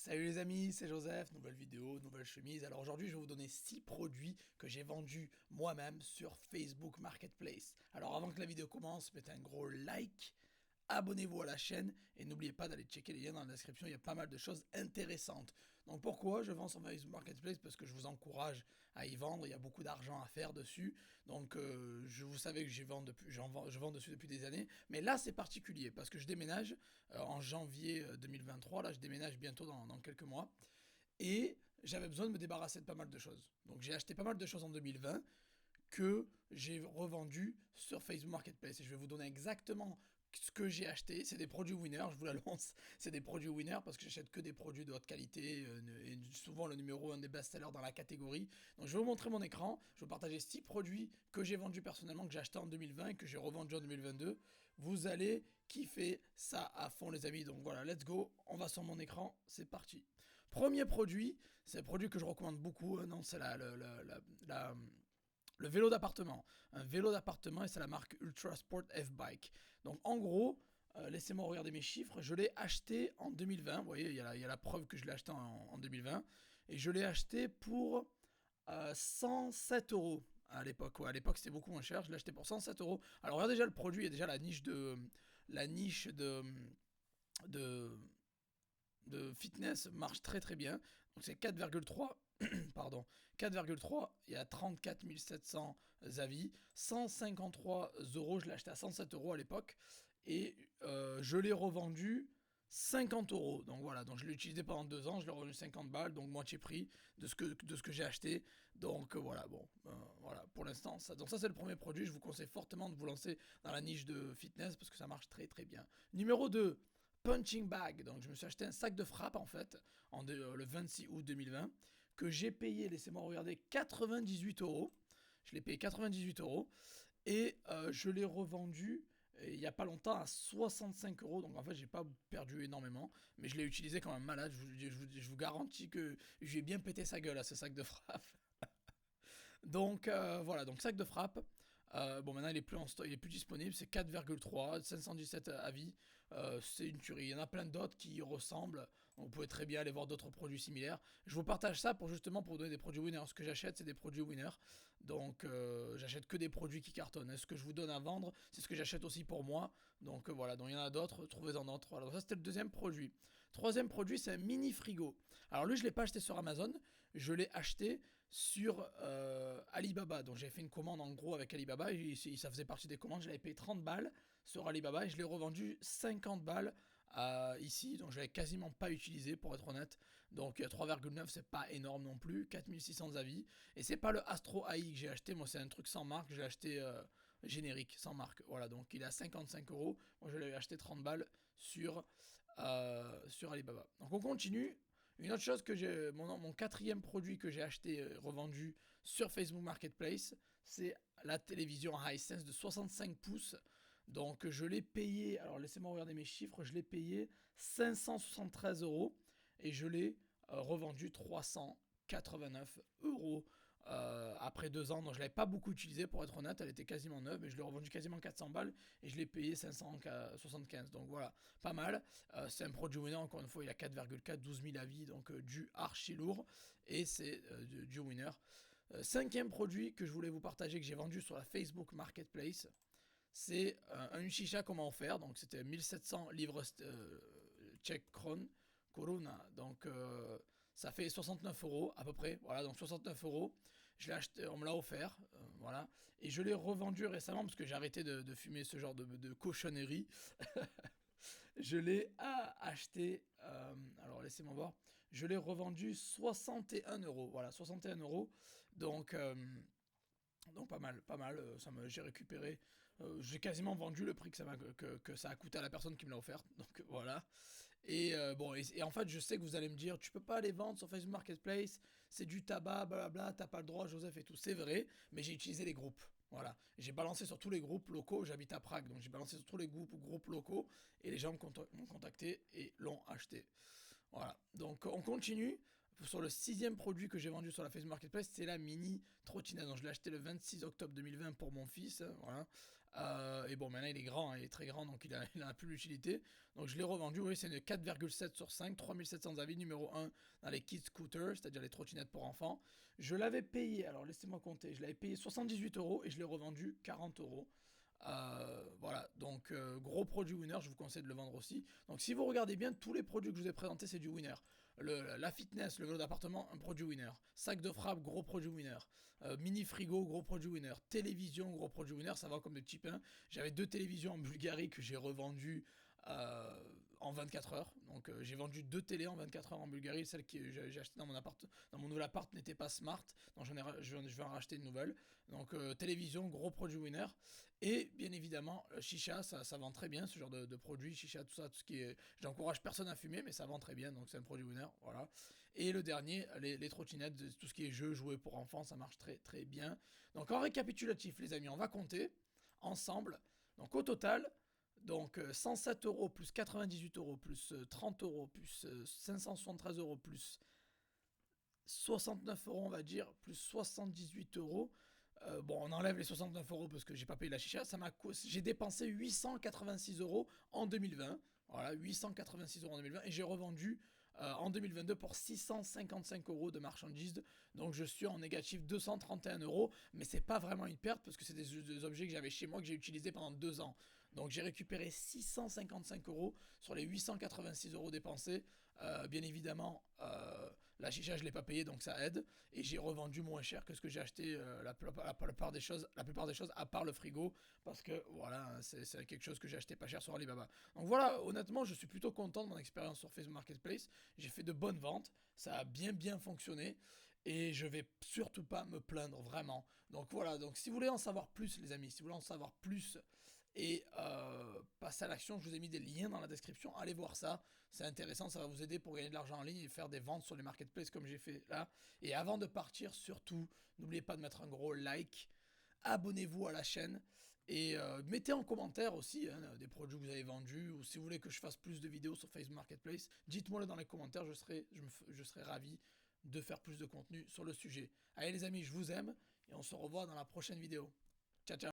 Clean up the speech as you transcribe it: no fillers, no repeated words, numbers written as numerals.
Salut les amis, c'est Joseph, nouvelle vidéo, nouvelle chemise. Alors aujourd'hui je vais vous donner 6 produits que j'ai vendus moi-même sur Facebook Marketplace. Alors avant que la vidéo commence, mettez un gros like, abonnez-vous à la chaîne et n'oubliez pas d'aller checker les liens dans la description, il y a pas mal de choses intéressantes. Donc pourquoi je vends sur Facebook Marketplace? Parce que je vous encourage à y vendre, il y a beaucoup d'argent à faire dessus. Donc vous savez que je vends dessus depuis des années, mais là c'est particulier parce que je déménage en janvier 2023, là je déménage bientôt dans quelques mois. Et j'avais besoin de me débarrasser de pas mal de choses. Donc j'ai acheté pas mal de choses en 2020 que j'ai revendu sur Facebook Marketplace. Et je vais vous donner exactement ce que j'ai acheté. C'est des produits Winner, je vous l'annonce. C'est des produits Winner parce que j'achète que des produits de haute qualité et souvent le numéro 1 des best-sellers dans la catégorie. Donc je vais vous montrer mon écran. Je vais vous partager 6 produits que j'ai vendus personnellement, que j'ai acheté en 2020 et que j'ai revendu en 2022. Vous allez kiffer ça à fond les amis. Donc voilà, let's go. On va sur mon écran. C'est parti. Premier produit, c'est un produit que je recommande beaucoup. Non, c'est le vélo d'appartement. Un vélo d'appartement et c'est la marque Ultra Sport F-Bike. Donc en gros, laissez-moi regarder mes chiffres. Je l'ai acheté en 2020. Vous voyez, il y a la preuve que je l'ai acheté en 2020. Et je l'ai acheté pour 107 euros à l'époque. Ouais, à l'époque, c'était beaucoup moins cher. Je l'ai acheté pour 107 euros. Alors regarde déjà le produit et déjà la niche de, de fitness marche très très bien. Donc c'est 4,3 pardon, 4,3, il y a 34 700 avis, 153 euros, je l'ai acheté à 107 euros à l'époque, et je l'ai revendu 50 euros. Donc voilà, donc je l'ai utilisé pendant 2 ans, je l'ai revendu 50 balles, donc moitié prix de ce que j'ai acheté. Donc voilà, bon, voilà, pour l'instant, ça. Donc ça c'est le premier produit, je vous conseille fortement de vous lancer dans la niche de fitness parce que ça marche très très bien. Numéro 2, punching bag. Donc je me suis acheté un sac de frappe en fait, le 26 août 2020 que j'ai payé, laissez-moi regarder, 98 euros. Je l'ai payé 98 euros et je l'ai revendu il n'y a pas longtemps à 65 euros. Donc en fait, j'ai pas perdu énormément, mais je l'ai utilisé comme un malade. Je vous garantis que j'ai bien pété sa gueule à ce sac de frappe. Donc voilà, donc sac de frappe. Bon, maintenant il est plus en stock, il est plus disponible. C'est 4,3, 517 avis. C'est une tuerie. Il y en a plein d'autres qui y ressemblent. Donc, vous pouvez très bien aller voir d'autres produits similaires. Je vous partage ça pour justement pour vous donner des produits winner. Ce que j'achète, c'est des produits winner. Donc j'achète que des produits qui cartonnent. Ce que je vous donne à vendre, c'est ce que j'achète aussi pour moi. Donc voilà, donc il y en a d'autres, trouvez-en d'autres. Voilà, donc ça c'était le deuxième produit. Troisième produit, c'est un mini frigo. Alors lui, je ne l'ai pas acheté sur Amazon, je l'ai acheté sur Alibaba. Donc j'avais fait une commande en gros avec Alibaba, et ça faisait partie des commandes, je l'avais payé 30 balles sur Alibaba et je l'ai revendu 50 balles ici, donc je l'avais quasiment pas utilisé pour être honnête. Donc 3,9 c'est pas énorme non plus, 4600 avis. Et c'est pas le Astro AI que j'ai acheté, moi c'est un truc sans marque, j'ai acheté générique, sans marque. Voilà, donc il est à 55 euros, moi je l'avais acheté 30 balles sur Alibaba. Donc on continue. Une autre chose que mon quatrième produit que j'ai acheté revendu sur Facebook Marketplace, c'est la télévision Hisense de 65 pouces. Donc je l'ai payé, alors laissez-moi regarder mes chiffres, je l'ai payé 573 euros et je l'ai revendu 389 euros après 2 ans. Donc je ne l'avais pas beaucoup utilisé pour être honnête, elle était quasiment neuve, mais je l'ai revendu quasiment 400 balles et je l'ai payé 575. Donc voilà, pas mal. C'est un produit winner, encore une fois, il a 4,4, 12 000 avis, donc du archi lourd et c'est du winner. Cinquième produit que je voulais vous partager, que j'ai vendu sur la Facebook Marketplace, c'est un chicha qu'on m'a offert. Donc c'était 1700 livres tchèques Corona. Donc ça fait 69 euros à peu près. Voilà, donc 69 euros. Je l'ai acheté, on me l'a offert. Voilà. Et je l'ai revendu récemment parce que j'ai arrêté de fumer ce genre de cochonnerie. Je l'ai acheté, alors laissez-moi voir, je l'ai revendu 61 euros. Voilà, 61 euros. Donc, donc pas mal, pas mal. J'ai récupéré, j'ai quasiment vendu le prix que ça a coûté à la personne qui me l'a offert. Donc voilà. Et bon, et en fait, je sais que vous allez me dire, tu peux pas les vendre sur Facebook Marketplace, c'est du tabac, blablabla, t'as pas le droit, Joseph et tout. C'est vrai, mais j'ai utilisé les groupes. Voilà, j'ai balancé sur tous les groupes locaux. J'habite à Prague, donc j'ai balancé sur tous les groupes locaux et les gens m'ont contacté et l'ont acheté. Voilà, donc on continue. sur le 6e produit que j'ai vendu sur la Facebook Marketplace, c'est la mini trottinette. Donc je l'ai acheté le 26 octobre 2020 pour mon fils. Voilà. Et bon, maintenant il est grand, il est très grand, donc il a plus d'utilité. Donc je l'ai revendu, oui, c'est une 4,7 sur 5, 3700 avis, numéro 1 dans les kids scooters, c'est-à-dire les trottinettes pour enfants. Je l'avais payé, alors laissez-moi compter, je l'avais payé 78 euros et je l'ai revendu 40 euros. Voilà, donc gros produit winner, je vous conseille de le vendre aussi. Donc si vous regardez bien, tous les produits que je vous ai présentés, c'est du winner. La fitness, le vélo d'appartement, un produit winner. Sac de frappe, gros produit winner. Mini frigo, gros produit winner. Télévision, gros produit winner, ça va comme de petits pains. J'avais 2 télévisions en Bulgarie que j'ai revendues en 24 heures. Donc j'ai vendu 2 télés en 24 heures en Bulgarie. Celle que j'ai achetée dans mon nouvel appart n'était pas smart. Donc je vais en racheter une nouvelle. Donc télévision, gros produit winner. Et bien évidemment, chicha, ça vend très bien, ce genre de produit, chicha, tout ça, tout ce qui est... J'encourage personne à fumer, mais ça vend très bien, donc c'est un produit winner, voilà. Et le dernier, les trottinettes, tout ce qui est jeux, jouets pour enfants, ça marche très très bien. Donc en récapitulatif, les amis, on va compter ensemble. Donc au total, donc 107 euros plus 98 euros plus 30 euros plus 573 euros plus 69 euros, on va dire, plus 78 euros. Bon, on enlève les 69 euros parce que j'ai pas payé la chicha. J'ai dépensé 886 euros en 2020. Voilà, 886 euros en 2020. Et j'ai revendu en 2022 pour 655 euros de marchandises. Donc je suis en négatif 231 euros. Mais c'est pas vraiment une perte parce que c'est des objets que j'avais chez moi que j'ai utilisés pendant 2 ans. Donc j'ai récupéré 655 euros sur les 886 euros dépensés. Bien évidemment, la chicha, je ne l'ai pas payé, donc ça aide. Et j'ai revendu moins cher que ce que j'ai acheté la plupart des choses, à part le frigo, parce que voilà, c'est quelque chose que j'ai acheté pas cher sur Alibaba. Donc voilà, honnêtement, je suis plutôt content de mon expérience sur Facebook Marketplace. J'ai fait de bonnes ventes, ça a bien fonctionné. Et je vais surtout pas me plaindre, vraiment. Donc voilà, donc si vous voulez en savoir plus, les amis, si vous voulez en savoir plus et passer à l'action, je vous ai mis des liens dans la description, allez voir ça, c'est intéressant, ça va vous aider pour gagner de l'argent en ligne et faire des ventes sur les marketplaces comme j'ai fait là. Et avant de partir, surtout, n'oubliez pas de mettre un gros like, abonnez-vous à la chaîne et mettez en commentaire aussi hein, des produits que vous avez vendus ou si vous voulez que je fasse plus de vidéos sur Facebook Marketplace, dites-moi le dans les commentaires, je serai ravi de faire plus de contenu sur le sujet. Allez les amis, je vous aime et on se revoit dans la prochaine vidéo. Ciao ciao.